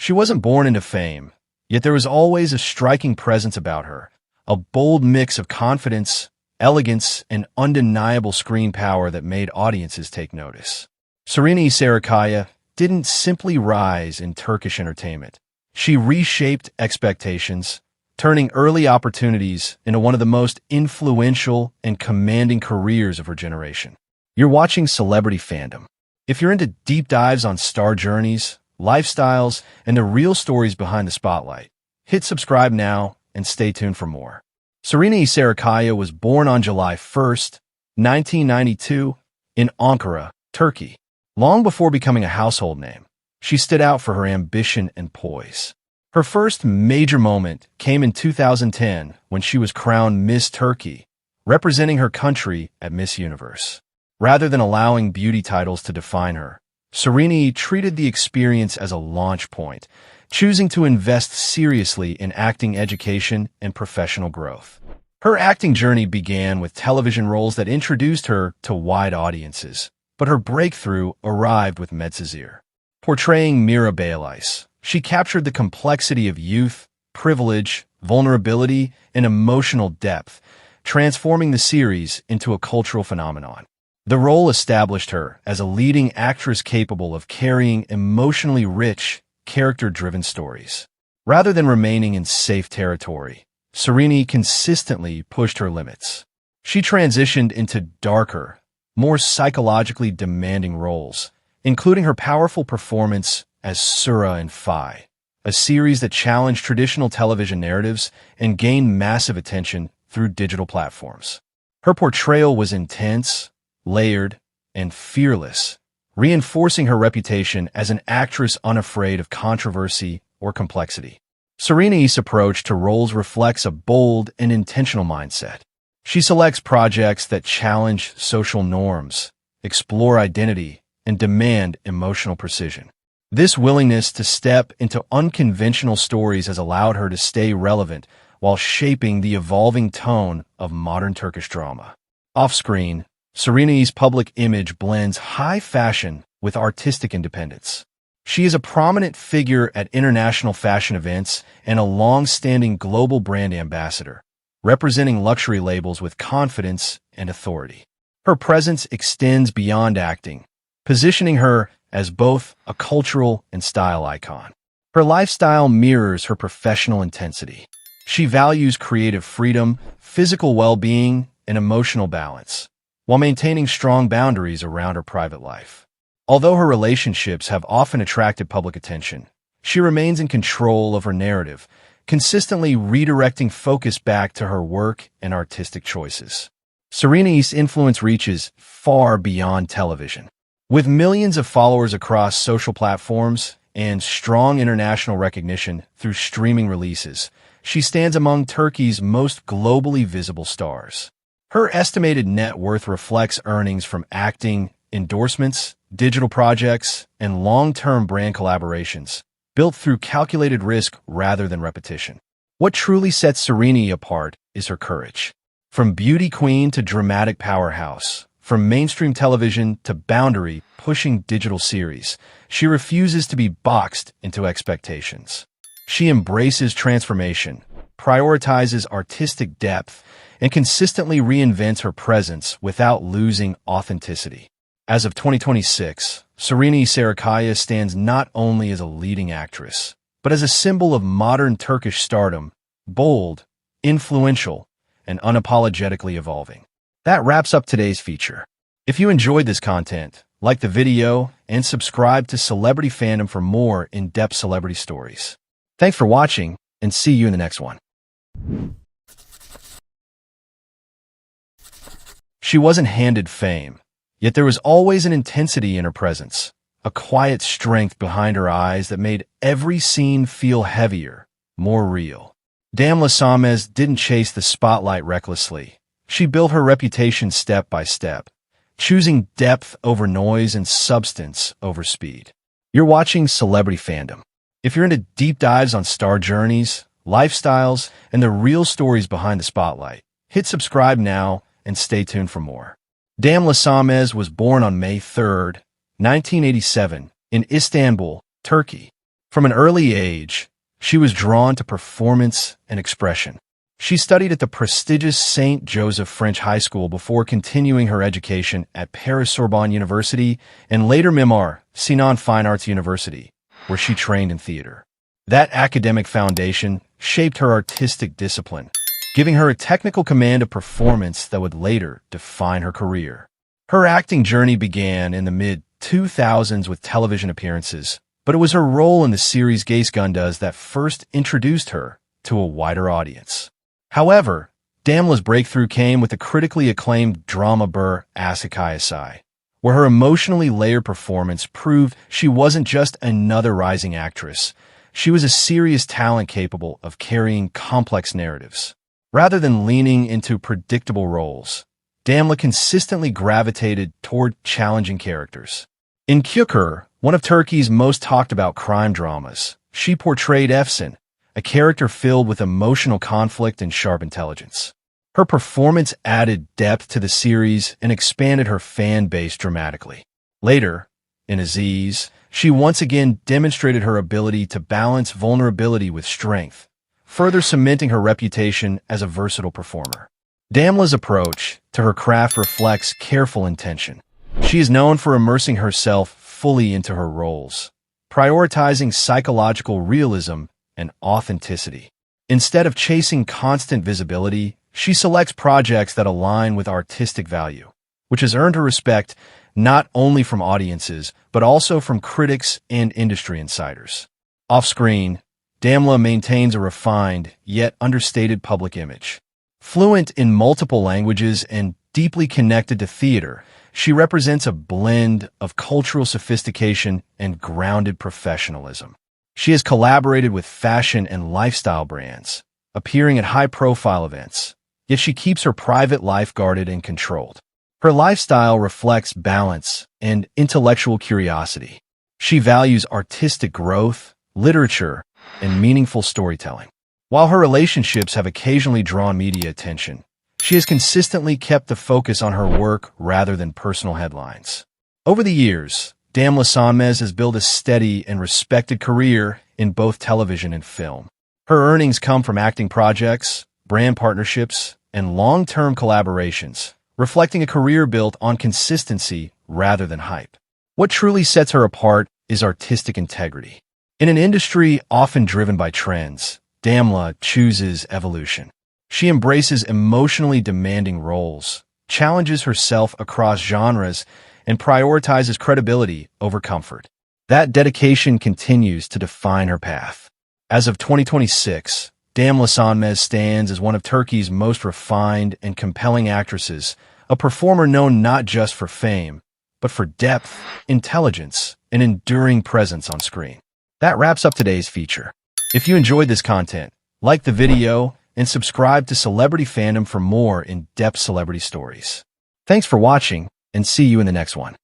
She wasn't born into fame, yet there was always a striking presence about her, a bold mix of confidence, elegance, and undeniable screen power that made audiences take notice. Serenay Sarikaya didn't simply rise in Turkish entertainment. She reshaped expectations, turning early opportunities into one of the most influential and commanding careers of her generation. You're watching Celebrity Fandom. If you're into deep dives on star journeys, lifestyles, and the real stories behind the spotlight, hit subscribe now and stay tuned for more. Serenay Sarikaya was born on July 1, 1992, in Ankara, Turkey. Long before becoming a household name, she stood out for her ambition and poise. Her first major moment came in 2010 when she was crowned Miss Turkey, representing her country at Miss Universe. Rather than allowing beauty titles to define her, Serenay treated the experience as a launch point, choosing to invest seriously in acting education and professional growth. Her acting journey began with television roles that introduced her to wide audiences, but her breakthrough arrived with Medzizir. Portraying Mira Baylis, she captured the complexity of youth, privilege, vulnerability, and emotional depth, transforming the series into a cultural phenomenon. The role established her as a leading actress capable of carrying emotionally rich, character-driven stories. Rather than remaining in safe territory, Serenay consistently pushed her limits. She transitioned into darker, more psychologically demanding roles, including her powerful performance as Sura in Fi, a series that challenged traditional television narratives and gained massive attention through digital platforms. Her portrayal was intense, layered, and fearless, reinforcing her reputation as an actress unafraid of controversy or complexity. Serenay's approach to roles reflects a bold and intentional mindset. She selects projects that challenge social norms, explore identity, and demand emotional precision. This willingness to step into unconventional stories has allowed her to stay relevant while shaping the evolving tone of modern Turkish drama. Off-screen, Serenay's public image blends high fashion with artistic independence. She is a prominent figure at international fashion events and a long-standing global brand ambassador, representing luxury labels with confidence and authority. Her presence extends beyond acting, positioning her as both a cultural and style icon. Her lifestyle mirrors her professional intensity. She values creative freedom, physical well-being, and emotional balance, while maintaining strong boundaries around her private life. Although her relationships have often attracted public attention, she remains in control of her narrative, consistently redirecting focus back to her work and artistic choices. Serenay's influence reaches far beyond television. With millions of followers across social platforms and strong international recognition through streaming releases, she stands among Turkey's most globally visible stars. Her estimated net worth reflects earnings from acting, endorsements, digital projects, and long-term brand collaborations, built through calculated risk rather than repetition. What truly sets Serenay apart is her courage. From beauty queen to dramatic powerhouse, from mainstream television to boundary-pushing digital series, she refuses to be boxed into expectations. She embraces transformation, prioritizes artistic depth, and consistently reinvents her presence without losing authenticity. As of 2026, Serenay Sarikaya stands not only as a leading actress, but as a symbol of modern Turkish stardom, bold, influential, and unapologetically evolving. That wraps up today's feature. If you enjoyed this content, like the video and subscribe to Celebrity Fandom for more in-depth celebrity stories. Thanks for watching, and see you in the next one. She wasn't handed fame, yet there was always an intensity in her presence, a quiet strength behind her eyes that made every scene feel heavier, more real. Damla Sonmez didn't chase the spotlight recklessly. She built her reputation step by step, choosing depth over noise and substance over speed. You're watching Celebrity Fandom. If you're into deep dives on star journeys, lifestyles, and the real stories behind the spotlight, hit subscribe now and stay tuned for more. Damla Sonmez was born on May 3, 1987, in Istanbul, Turkey. From an early age, she was drawn to performance and expression. She studied at the prestigious St. Joseph French High School before continuing her education at Paris Sorbonne University and later Mimar, Sinan Fine Arts University, where she trained in theater. That academic foundation shaped her artistic discipline, giving her a technical command of performance that would later define her career. Her acting journey began in the mid-2000s with television appearances, but it was her role in the series Geisgundas that first introduced her to a wider audience. However, Damla's breakthrough came with the critically acclaimed drama Bur Asakayasai, where her emotionally layered performance proved she wasn't just another rising actress. She was a serious talent capable of carrying complex narratives. Rather than leaning into predictable roles, Damla consistently gravitated toward challenging characters. In Küker, one of Turkey's most talked-about crime dramas, she portrayed Efsin, a character filled with emotional conflict and sharp intelligence. Her performance added depth to the series and expanded her fan base dramatically. Later, in Aziz, she once again demonstrated her ability to balance vulnerability with strength, further cementing her reputation as a versatile performer. Damla's approach to her craft reflects careful intention. She is known for immersing herself fully into her roles, prioritizing psychological realism and authenticity. Instead of chasing constant visibility, she selects projects that align with artistic value, which has earned her respect not only from audiences, but also from critics and industry insiders. Off-screen, Damla maintains a refined, yet understated public image. Fluent in multiple languages and deeply connected to theater, she represents a blend of cultural sophistication and grounded professionalism. She has collaborated with fashion and lifestyle brands, appearing at high-profile events, yet she keeps her private life guarded and controlled. Her lifestyle reflects balance and intellectual curiosity. She values artistic growth, literature, and meaningful storytelling. While her relationships have occasionally drawn media attention, she has consistently kept the focus on her work rather than personal headlines. Over the years, Damla Sonmez has built a steady and respected career in both television and film. Her earnings come from acting projects, brand partnerships, and long-term collaborations, reflecting a career built on consistency rather than hype. What truly sets her apart is artistic integrity. In an industry often driven by trends, Damla chooses evolution. She embraces emotionally demanding roles, challenges herself across genres, and prioritizes credibility over comfort. That dedication continues to define her path. As of 2026, Damla Sonmez stands as one of Turkey's most refined and compelling actresses, a performer known not just for fame, but for depth, intelligence, and enduring presence on screen. That wraps up today's feature. If you enjoyed this content, like the video and subscribe to Celebrity Fandom for more in-depth celebrity stories. Thanks for watching, and see you in the next one.